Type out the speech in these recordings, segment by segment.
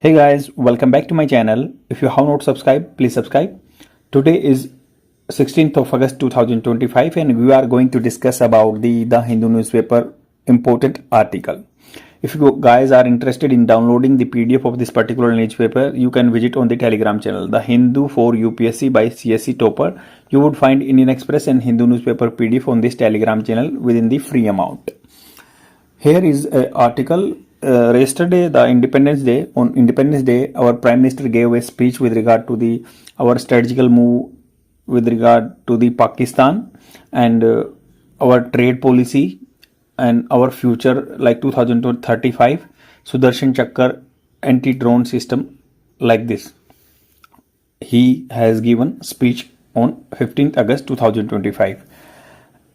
Hey guys, welcome back to my channel. If you have not subscribed, please subscribe. Today is 16th of August 2025 and we are going to discuss about the Hindu newspaper important article. If you guys are interested in downloading the PDF of this particular newspaper, you can visit on the Telegram channel, The Hindu for UPSC by CSC Topper. You would find Indian Express and Hindu newspaper PDF on this Telegram channel within the free amount. Here is an article. Yesterday, the Independence Day. On Independence Day, our Prime Minister gave a speech with regard to our strategical move with regard to the Pakistan and our trade policy and our future like 2035. Sudarshan Chakra anti-drone system like this. He has given speech on 15th August 2025.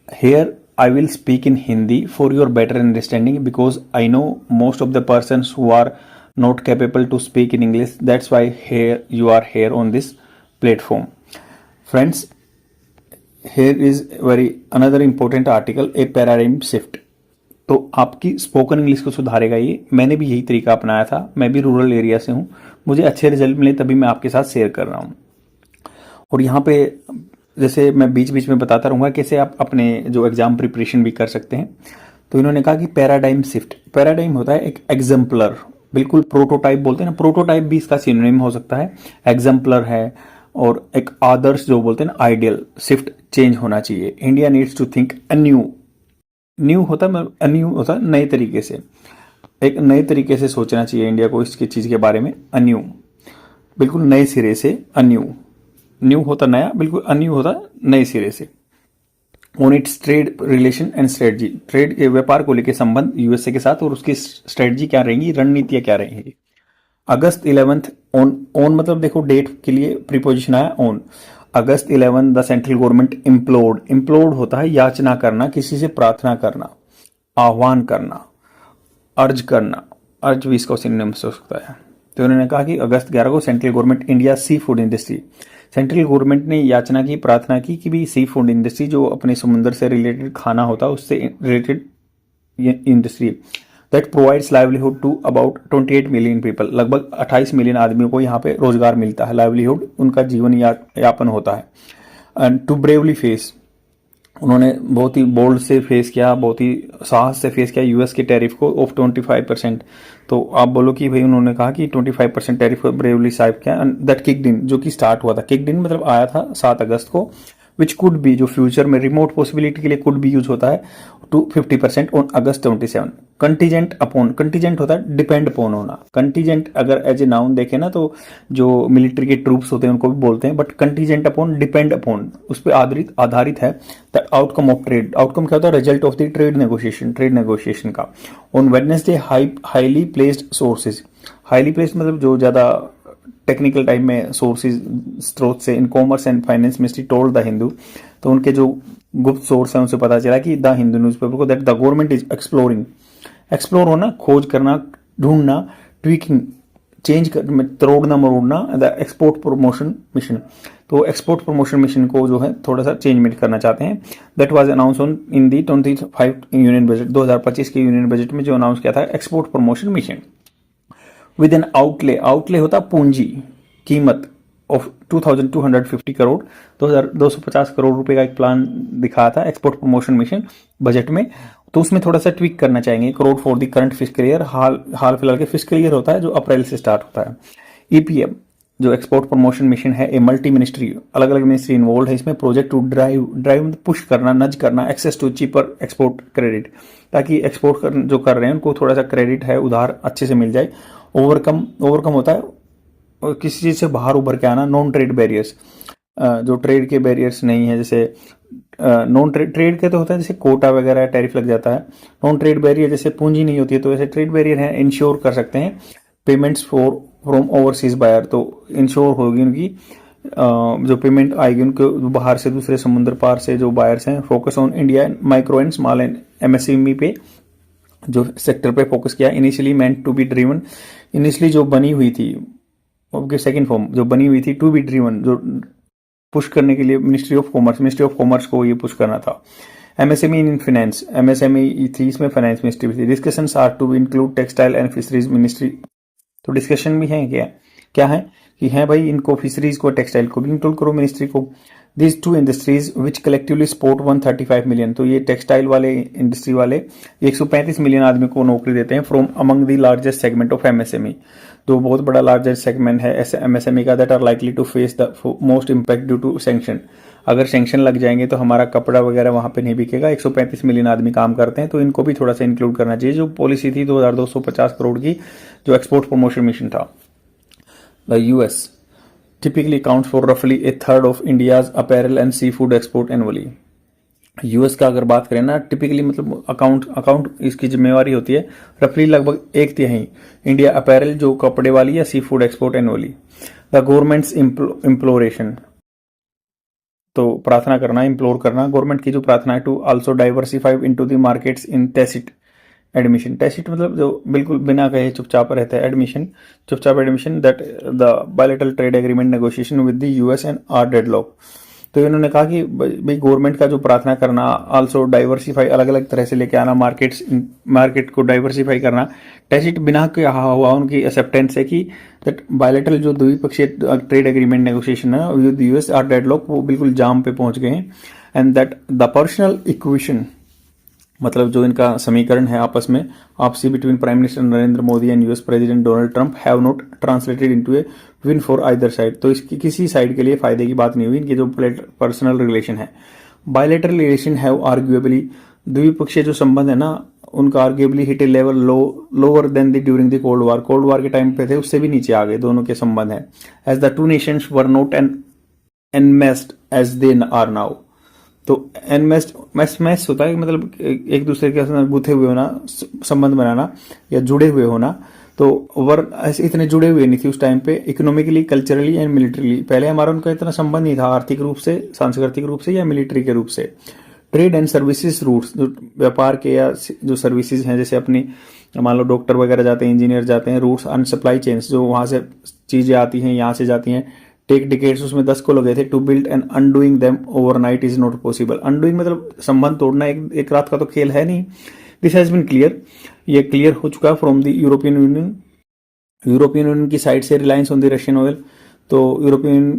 Here I will speak in Hindi for your better understanding because I know most of the persons who are not capable to speak in English. That's why here you are here on this platform. Friends, here is another important article, a paradigm shift. तो आपकी spoken English को सुधारेगा ये. मैंने भी यही तरीका अपनाया था. मैं भी रूरल एरिया से हूँ. मुझे अच्छे रिजल्ट मिले तभी मैं आपके साथ शेयर कर रहा हूँ. और यहाँ पे जैसे मैं बीच बीच में बताता रहूँगा कैसे आप अपने जो एग्जाम प्रिपरेशन भी कर सकते हैं. तो इन्होंने कहा कि पैराडाइम शिफ्ट. पैराडाइम होता है एक एग्जाम्पलर, बिल्कुल प्रोटोटाइप बोलते हैं ना, प्रोटोटाइप भी इसका सिनोनिम हो सकता है. एग्जाम्पलर है और एक आदर्श जो बोलते हैं ना, आइडियल. शिफ्ट चेंज होना चाहिए. India needs to think anew. New होता है, अन्यू होता है नए तरीके से. एक नए तरीके से सोचना चाहिए इंडिया को इसकी चीज के बारे में. अन्यू, बिल्कुल नए सिरे से. अन्यू, न्यू होता नया, बिल्कुल अन्यू होता नए सिरे से. On it's trade relation and strategy. Trade के व्यापार को लेकर संबंध यूएसए के साथ और उसकी स्ट्रेटजी क्या रहेंगी, रणनीतियां क्या रहेंगी. अगस्त 11 ऑन मतलब देखो डेट के लिए प्रीपोजिशन आया on. August 11 the central government implode. Implode होता है याचना करना, किसी से प्रार्थना करना, आह्वान करना, अर्ज करना. अर्ज भी इसका सिनोनिम हो सकता है. तो उन्होंने कहा कि अगस्त 11 को central government India seafood industry. Central government ने याचना की, प्रार्थना की कि भी सी फूड इंडस्ट्री जो अपने समुद्र से रिलेटेड खाना होता है उससे related industry that provides livelihood to about 28 million people. लगभग 28 मिलियन आदमियों को यहाँ पे रोजगार मिलता है. लाइवलीहुड उनका जीवन यापन होता है. And to bravely face. उन्होंने बहुत ही बोल्ड से फेस किया, बहुत ही साहस से फेस किया यूएस के टैरिफ को ऑफ 25%. तो आप बोलो कि भाई उन्होंने कहा कि 25% टैरिफ को ब्रेवली साइब किया. एंड दैट किक्ड इन, जो कि स्टार्ट हुआ था. किक्ड इन मतलब आया था 7 अगस्त को. विच कुड बी, जो फ्यूचर में रिमोट पॉसिबिलिटी के लिए कुड बी यूज होता है, to 50% on August 27. Contingent upon. Contingent होता है डिपेंड अपॉन होना. कंटीजेंट अगर एज ए नाउन देखे ना तो जो मिलिट्री के ट्रूप्स होते हैं उनको भी बोलते हैं, but contingent upon depend upon उस पर आधारित है. The outcome of trade. Outcome क्या होता है, result of the trade negotiation का. On Wednesday highly placed sources. Highly placed मतलब जो ज्यादा टेक्निकल टाइम में सोर्सेज स्रोत से in commerce and finance ministry told the Hindu. तो उनके जो गुप्त सोर्स है उनसे पता चला कि द हिंदू न्यूज़पेपर को that the government is exploring. Explore होना, खोज करना, ढूंढना, ट्वीकिंग, चेंज कर, तोड़ना मरोड़ना. The export promotion mission. तो एक्सपोर्ट प्रमोशन मिशन को जो है थोड़ा सा चेंजमेंट करना चाहते हैं. That was announce on in the 25 union budget. 2025 के यूनियन बजट में जो अनाउंस किया था export promotion mission. With an outlay. Outlay होता पूंजी, कीमत ऑफ 2250 करोड़. 2250 करोड़ रुपए का एक प्लान दिखाया था एक्सपोर्ट प्रमोशन मिशन बजट में. तो उसमें थोड़ा सा ट्विक करना चाहेंगे. Crore for the current fiscal year. हाल फिलहाल के फिस्कल ईयर होता है जो अप्रैल से स्टार्ट होता है. ईपीएम जो एक्सपोर्ट प्रमोशन मिशन है, ए मल्टी मिनिस्ट्री, अलग अलग मिनिस्ट्री इन्वॉल्व है इसमें. प्रोजेक्ट टू ड्राइव पुश करना, नज करना, access to cheaper export credit, ताकि एक्सपोर्ट जो कर रहे हैं उनको थोड़ा सा क्रेडिट है उधार अच्छे से मिल जाए. ओवरकम होता है किसी चीज से बाहर उभर के आना. नॉन ट्रेड बैरियर्स, जो ट्रेड के बैरियर्स नहीं है, जैसे नॉन ट्रेड के तो होता है जैसे कोटा वगैरह टैरिफ लग जाता है. नॉन ट्रेड बैरियर जैसे पूंजी नहीं होती है तो ऐसे ट्रेड बैरियर है. इंश्योर कर सकते हैं पेमेंट्स फ्रॉम ओवरसीज बायर. तो इंश्योर होगी उनकी जो पेमेंट आएगी उनको बाहर से, दूसरे समुद्र पार से जो बायर्स हैं. Focus on India micro and small and MSME पे जो सेक्टर पे फोकस किया. Initially meant to be driven. Initially जो बनी हुई थी सेकेंड फॉर्म जो बनी हुई थी टू बी ड्रिवन, जो पुश करने के लिए मिनिस्ट्री ऑफ कॉमर्स को ये पुश करना था. MSME in finance. एमएसएमई थी इसमें फाइनेंस मिनिस्ट्री भी थी. Discussions are to include textile and fisheries ministry तो डिस्कशन भी है क्या क्या है कि है भाई इनको फिशरीज को टेक्सटाइल को भी इंक्लूड करो मिनिस्ट्री को। These two industries which collectively support 135 million, तो ये टेक्सटाइल वाले इंडस्ट्री वाले 135 मिलियन आदमी को नौकरी देते हैं from among the largest segment of MSME. तो बहुत बड़ा लार्जेस्ट सेगमेंट है एमएसएमई का that are likely to face the most impact due to sanction. अगर सैंक्शन लग जाएंगे तो हमारा कपड़ा वगैरह वहां पे नहीं बिकेगा। 135 मिलियन आदमी काम करते हैं, तो इनको भी थोड़ा सा इंक्लूड करना चाहिए। जो पॉलिसी थी 2250 करोड़ की, जो एक्सपोर्ट प्रमोशन मिशन था। The US typically accounts for roughly a third of India's apparel and seafood export annually। US का अगर बात करें ना, टिपिकली मतलब अकाउंट इसकी जिम्मेवारी होती है रफली लगभग 1/3 इंडिया अपैरल जो कपड़े वाली या sea food export annually. The government's imploration, तो प्रार्थना करना, इम्प्लोर करना, गवर्नमेंट की जो प्रार्थना है to also diversify into the markets in tacit admission. Tacit मतलब जो बिल्कुल बिना कहे चुपचाप रहता है, एडमिशन चुपचाप admission, that the bilateral trade agreement negotiation with the US and are deadlock. तो इन्होंने कहा कि भाई गवर्नमेंट का जो प्रार्थना करना, आल्सो डाइवर्सिफाई, अलग अलग तरह से लेके आना मार्केट को डाइवर्सिफाई करना, टैसिट बिना क्या हुआ उनकी एक्सेप्टेंस है कि दैट बायलैटरल जो द्विपक्षीय ट्रेड एग्रीमेंट नेगोशिएशन है विद यूएस आर डेडलॉक, वो बिल्कुल जाम पे पहुंच गए हैं। And that the personal equation, मतलब जो इनका समीकरण है आपस में आपसी between prime minister Narendra Modi and US president Donald Trump have not translated into a win for either side. तो इसकी किसी साइड के लिए फायदे की बात नहीं हुई। इनके जो पर्सनल रिलेशन है, बायलैटरल रिलेशन हैव आर्ग्यूएबली, द्विपक्षीय जो संबंध है ना उनका arguably hit A level lower than the during the cold war. Cold war के टाइम पे थे, उससे भी नीचे आ गए दोनों के संबंध है। As the two nations were not enmeshed as they are now. तो एनमेस्ड होता है मतलब एक दूसरे के साथ गुथे हुए होना, संबंध बनाना या जुड़े हुए होना। तो वर ऐसे इतने जुड़े हुए नहीं थे उस टाइम पे, इकोनॉमिकली, कल्चरली एंड मिलिट्रीली। पहले हमारा उनका इतना संबंध नहीं था आर्थिक रूप से, सांस्कृतिक रूप से या मिलिट्री के रूप से। ट्रेड एंड सर्विसेज रूट्स, जो व्यापार के या जो सर्विसेज हैं, जैसे अपनी मान लो डॉक्टर वगैरह जाते हैं, इंजीनियर जाते हैं, रूट्स एंड सप्लाई चेन्स, जो वहां से चीजें आती हैं, यहाँ से जाती हैं, टेक डिकेट्स, उसमें 10 को लगे थे। To build and undoing them overnight is not possible. Undoing मतलब संबंध तोड़ना एक रात का तो खेल है नहीं। दिस हैज बीन क्लियर, ये क्लियर हो चुका from the European Union. European Union की साइड से reliance on the Russian oil, तो यूरोपियन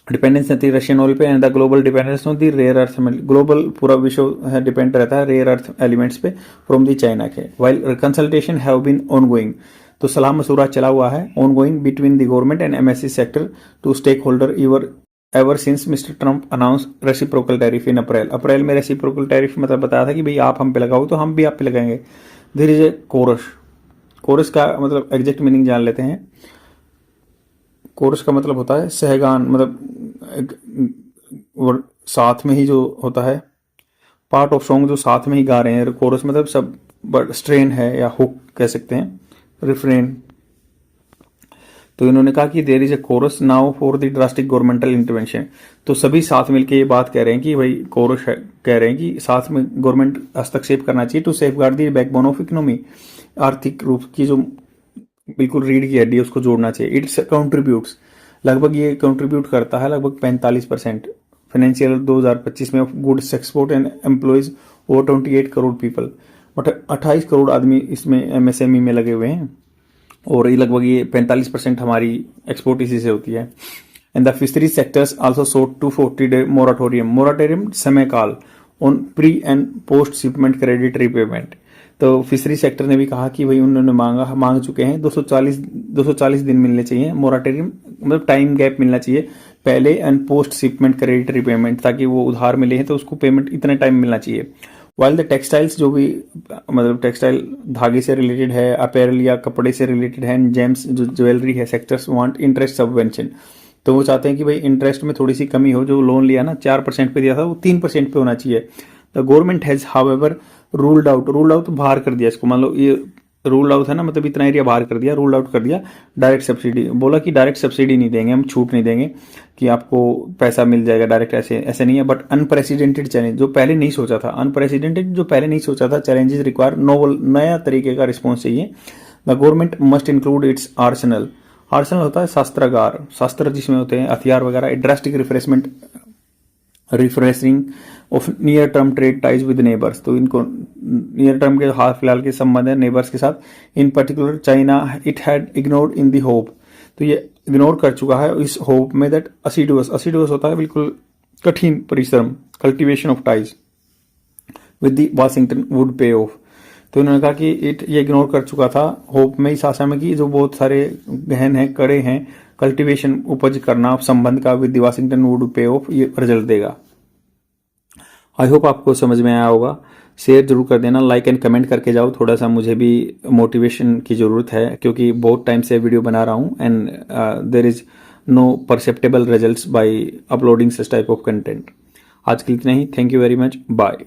डिपेंडेंस रहती है रशियन ऑयल पे, and the global dependence on the rare earth, global पूरा विश्व डिपेंड रहता है रेयर अर्थ एलिमेंट्स पे फ्रॉम द चाइना के। While consultation have been ongoing, तो सलाह मशूरा चला हुआ है ongoing between the government and MSC sector to stakeholder ever since mister Trump announce reciprocal tariff in April में रेसिप्रोकल टैरिफ मतलब बताया था कि भाई आप हम पे लगाओ तो हम भी आप पे लगाएंगे। देयर इज ए कोरस का मतलब एग्जैक्ट मीनिंग जान लेते हैं। कोरस का मतलब होता है सहगान, मतलब साथ में ही जो होता है, पार्ट ऑफ सॉन्ग जो साथ में ही गा रहे हैं। कोरस मतलब सब स्ट्रेन है या हुक कह सकते हैं, रिफ्रेन। तो इन्होंने कहा कि there is a chorus now for the drastic governmental intervention. तो सभी साथ मिलकर ये बात कह रहे हैं कि भाई कोरस कह रहे हैं कि साथ में गवर्नमेंट हस्तक्षेप करना चाहिए to safeguard the backbone of economy, आर्थिक रूप की जो बिल्कुल रीढ़ की हड्डी है उसको जोड़ना चाहिए। इट्स कंट्रीब्यूट्स, लगभग ये कंट्रीब्यूट करता है लगभग 45% फाइनेंशियल 2025 में of goods export and employees over 28 crore people. 28 crore आदमी इसमें एमएसएमई में लगे हुए हैं, और ये लगभग ये 45% हमारी एक्सपोर्ट इसी से होती है। And the fishery sectors also sought 240 day moratorium समय काल on pre and post shipment credit repayment. तो फिशरी सेक्टर ने भी कहा कि भाई उन्होंने मांग चुके हैं 240 दिन मिलने चाहिए मोराटोरियम, मतलब टाइम गैप मिलना चाहिए पहले and post shipment credit repayment, ताकि वो उधार मिले हैं तो उसको पेमेंट इतना टाइम मिलना चाहिए। वाइल द टेक्सटाइल्स, जो भी मतलब टेक्सटाइल धागे से रिलेटेड है, अपैरल या कपड़े से रिलेटेड है, जेम्स जो ज्वेलरी है, सेक्टर्स वांट इंटरेस्ट सबवेंशन। तो वो चाहते हैं कि भाई इंटरेस्ट में थोड़ी सी कमी हो, जो लोन लिया ना 4% पे दिया था वो 3% पे होना चाहिए। The government has however ruled out बाहर कर दिया इसको, मान लो ये रूल्ड आउट है ना, मतलब इतना एरिया बाहर कर दिया, रूल्ड आउट कर दिया डायरेक्ट सब्सिडी। बोला कि डायरेक्ट सब्सिडी नहीं देंगे हम, छूट नहीं देंगे कि आपको पैसा मिल जाएगा डायरेक्ट, ऐसे नहीं है। बट अनप्रेसिडेंटेड चैलेंज, जो पहले नहीं सोचा था, अनप्रेसिडेंटेड जो पहले नहीं सोचा था, चैलेंजेस रिक्वायर नोवल, नया तरीके का रिस्पॉन्स चाहिए। The government must include it's Arsenal होता है शास्त्रागार, शास्त्र जिसमें होते हैं हथियार वगैरह, drastic refreshment refreshing of near term trade ties with neighbours, तो इनको नियर टर्म के हाल फिलहाल के संबंध है नेबर्स के साथ। इन particular China it had ignored in the hope, तो ये इग्नोर कर चुका है इस होप में दैट असिडुअस होता है बिल्कुल कठिन परिश्रम, cultivation of ties with the Washington would पे ऑफ। तो उन्होंने कहा कि ये इग्नोर कर चुका था होप में, इस आशा में कि जो बहुत सारे गहन हैं, कड़े हैं, कल्टीवेशन उपज करना संबंध का विद दी वाशिंगटन वुड पे ऑफ, ये रिजल्ट देगा। आई होप आपको समझ में आया होगा। शेयर जरूर कर देना, लाइक एंड कमेंट करके जाओ, थोड़ा सा मुझे भी मोटिवेशन की ज़रूरत है क्योंकि बहुत टाइम से वीडियो बना रहा हूँ and there is no perceptible results by uploading such type of content. आज के लिए इतना ही, thank you very much, bye.